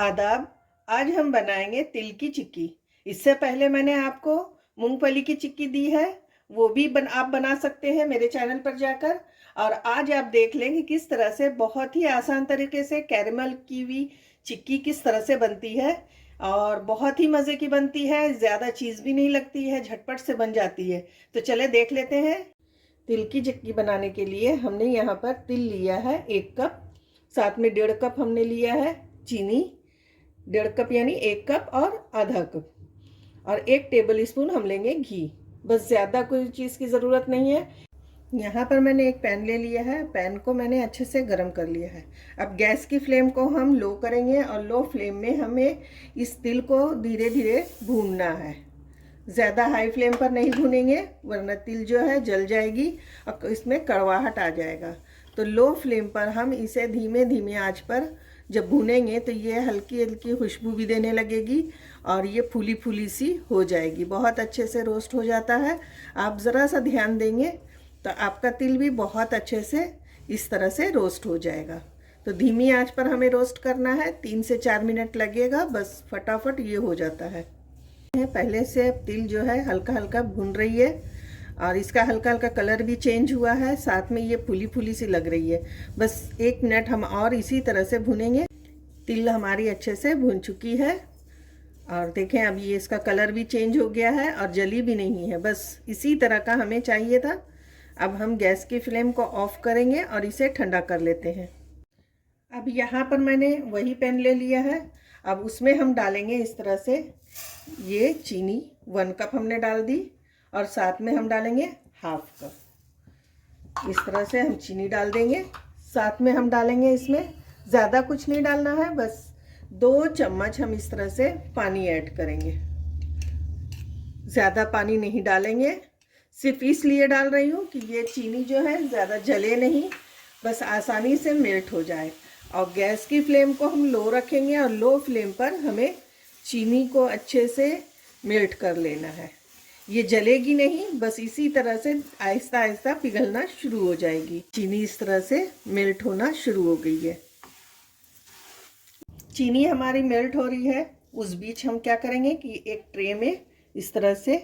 आदाब। आज हम बनाएंगे तिल की चिक्की। इससे पहले मैंने आपको मूंगफली की चिक्की दी है, वो भी आप बना सकते हैं मेरे चैनल पर जाकर। और आज आप देख लेंगे किस तरह से बहुत ही आसान तरीके से कैरेमल की हुई चिक्की किस तरह से बनती है और बहुत ही मज़े की बनती है। ज़्यादा चीज़ भी नहीं लगती है, झटपट से बन जाती है। तो चले देख लेते हैं। तिल की चिक्की बनाने के लिए हमने यहाँ पर तिल लिया है 1 कप, साथ में 1.5 कप हमने लिया है चीनी, 1.5 कप यानी 1 कप और आधा कप, और 1 टेबल स्पून हम लेंगे घी। बस, ज़्यादा कोई चीज़ की ज़रूरत नहीं है। यहाँ पर मैंने एक पैन ले लिया है, पैन को मैंने अच्छे से गर्म कर लिया है। अब गैस की फ्लेम को हम लो करेंगे और लो फ्लेम में हमें इस तिल को धीरे धीरे भूनना है। ज़्यादा हाई फ्लेम पर नहीं भूनेंगे वरना तिल जो है जल जाएगी और इसमें कड़वाहट आ जाएगा। तो लो फ्लेम पर हम इसे धीमे धीमे आंच पर जब भूनेंगे तो ये हल्की हल्की खुशबू भी देने लगेगी और ये फूली फूली सी हो जाएगी। बहुत अच्छे से रोस्ट हो जाता है। आप ज़रा सा ध्यान देंगे तो आपका तिल भी बहुत अच्छे से इस तरह से रोस्ट हो जाएगा। तो धीमी आंच पर हमें रोस्ट करना है, 3 से 4 मिनट लगेगा, बस फटाफट ये हो जाता है। पहले से तिल जो है हल्का हल्का भून रही है और इसका हल्का हल्का कलर भी चेंज हुआ है, साथ में ये फूली फूली सी लग रही है। बस 1 मिनट हम और इसी तरह से भूनेंगे। तिल हमारी अच्छे से भून चुकी है और देखें अब ये इसका कलर भी चेंज हो गया है और जली भी नहीं है। बस इसी तरह का हमें चाहिए था। अब हम गैस की फ्लेम को ऑफ करेंगे और इसे ठंडा कर लेते हैं। अब यहाँ पर मैंने वही पैन ले लिया है। अब उसमें हम डालेंगे इस तरह से ये चीनी, 1 कप हमने डाल दी और साथ में हम डालेंगे ½ कप। इस तरह से हम चीनी डाल देंगे। साथ में हम डालेंगे इसमें, ज़्यादा कुछ नहीं डालना है, बस 2 चम्मच हम इस तरह से पानी ऐड करेंगे। ज़्यादा पानी नहीं डालेंगे, सिर्फ इसलिए डाल रही हूँ कि ये चीनी जो है ज़्यादा जले नहीं, बस आसानी से मेल्ट हो जाए। और गैस की फ्लेम को हम लो रखेंगे और लो फ्लेम पर हमें चीनी को अच्छे से मेल्ट कर लेना है। ये जलेगी नहीं, बस इसी तरह से आहिस्ता आहिस्ता पिघलना शुरू हो जाएगी। चीनी इस तरह से मेल्ट होना शुरू हो गई है। चीनी हमारी मेल्ट हो रही है, उस बीच हम क्या करेंगे कि एक ट्रे में इस तरह से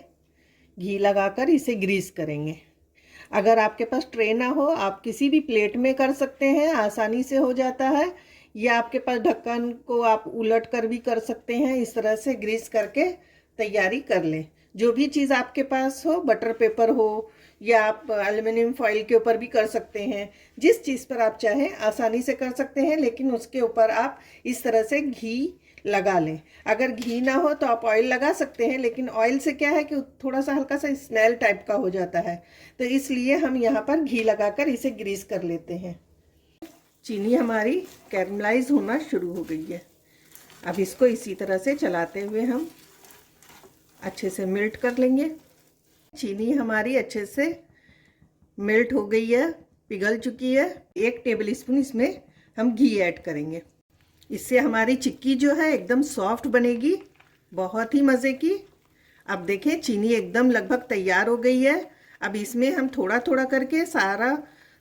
घी लगाकर इसे ग्रीस करेंगे। अगर आपके पास ट्रे ना हो, आप किसी भी प्लेट में कर सकते हैं, आसानी से हो जाता है। या आपके पास ढक्कन को आप उलट कर भी कर सकते हैं। इस तरह से ग्रीस करके तैयारी कर लें। जो भी चीज़ आपके पास हो, बटर पेपर हो या आप एल्युमिनियम फॉइल के ऊपर भी कर सकते हैं। जिस चीज़ पर आप चाहें आसानी से कर सकते हैं, लेकिन उसके ऊपर आप इस तरह से घी लगा लें। अगर घी ना हो तो आप ऑयल लगा सकते हैं, लेकिन ऑयल से क्या है कि थोड़ा सा हल्का सा स्मेल टाइप का हो जाता है, तो इसलिए हम यहाँ पर घी लगाकर इसे ग्रीस कर लेते हैं। चीनी हमारी कैरमलाइज होना शुरू हो गई है। अब इसको इसी तरह से चलाते हुए हम अच्छे से मेल्ट कर लेंगे। चीनी हमारी अच्छे से मेल्ट हो गई है, पिघल चुकी है। 1 टेबल स्पून इसमें हम घी ऐड करेंगे। इससे हमारी चिक्की जो है एकदम सॉफ्ट बनेगी, बहुत ही मज़े की। अब देखें चीनी एकदम लगभग तैयार हो गई है। अब इसमें हम थोड़ा थोड़ा करके सारा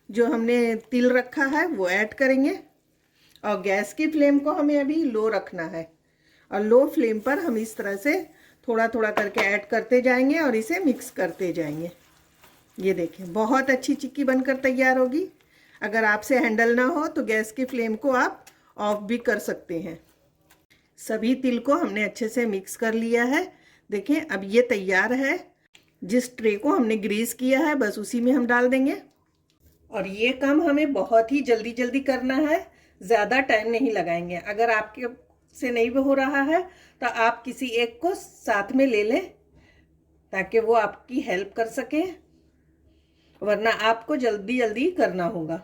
जो हमने तिल रखा है वो ऐड करेंगे और गैस की फ्लेम को हमें अभी लो रखना है और लो फ्लेम पर हम इस तरह से थोड़ा थोड़ा करके ऐड करते जाएंगे और इसे मिक्स करते जाएंगे। ये देखें बहुत अच्छी चिक्की बनकर तैयार होगी। अगर आपसे हैंडल ना हो तो गैस की फ्लेम को आप ऑफ भी कर सकते हैं। सभी तिल को हमने अच्छे से मिक्स कर लिया है। देखें अब ये तैयार है। जिस ट्रे को हमने ग्रीस किया है बस उसी में हम डाल देंगे और ये काम हमें बहुत ही जल्दी जल्दी करना है, ज़्यादा टाइम नहीं लगाएंगे। अगर आपके से नहीं हो रहा है तो आप किसी एक को साथ में ले लें ताकि वो आपकी हेल्प कर सके, वरना आपको जल्दी जल्दी करना होगा।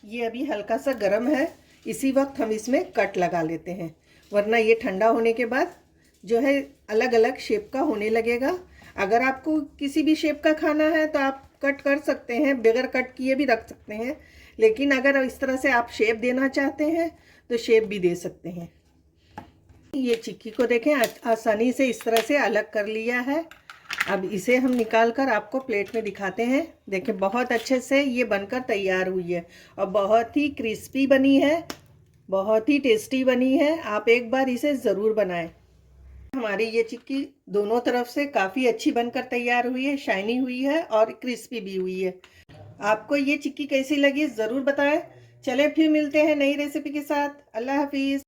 ये अभी हल्का सा गर्म है, इसी वक्त हम इसमें कट लगा लेते हैं, वरना ये ठंडा होने के बाद जो है अलग अलग शेप का होने लगेगा। अगर आपको किसी भी शेप का खाना है तो आप कट कर सकते हैं, बगैर कट किए भी रख सकते हैं, लेकिन अगर इस तरह से आप शेप देना चाहते हैं तो शेप भी दे सकते हैं। ये चिक्की को देखें आसानी से इस तरह से अलग कर लिया है। अब इसे हम निकाल कर आपको प्लेट में दिखाते हैं। देखें बहुत अच्छे से ये बनकर तैयार हुई है और बहुत ही क्रिस्पी बनी है। बहुत ही टेस्टी बनी है, आप एक बार इसे ज़रूर बनाएं। हमारी ये चिक्की दोनों तरफ से काफ़ी अच्छी बनकर तैयार हुई है, शाइनी हुई है और क्रिस्पी भी हुई है। आपको ये चिक्की कैसी लगी ज़रूर बताएं। चले फिर मिलते हैं नई रेसिपी के साथ। अल्लाह हाफिज़।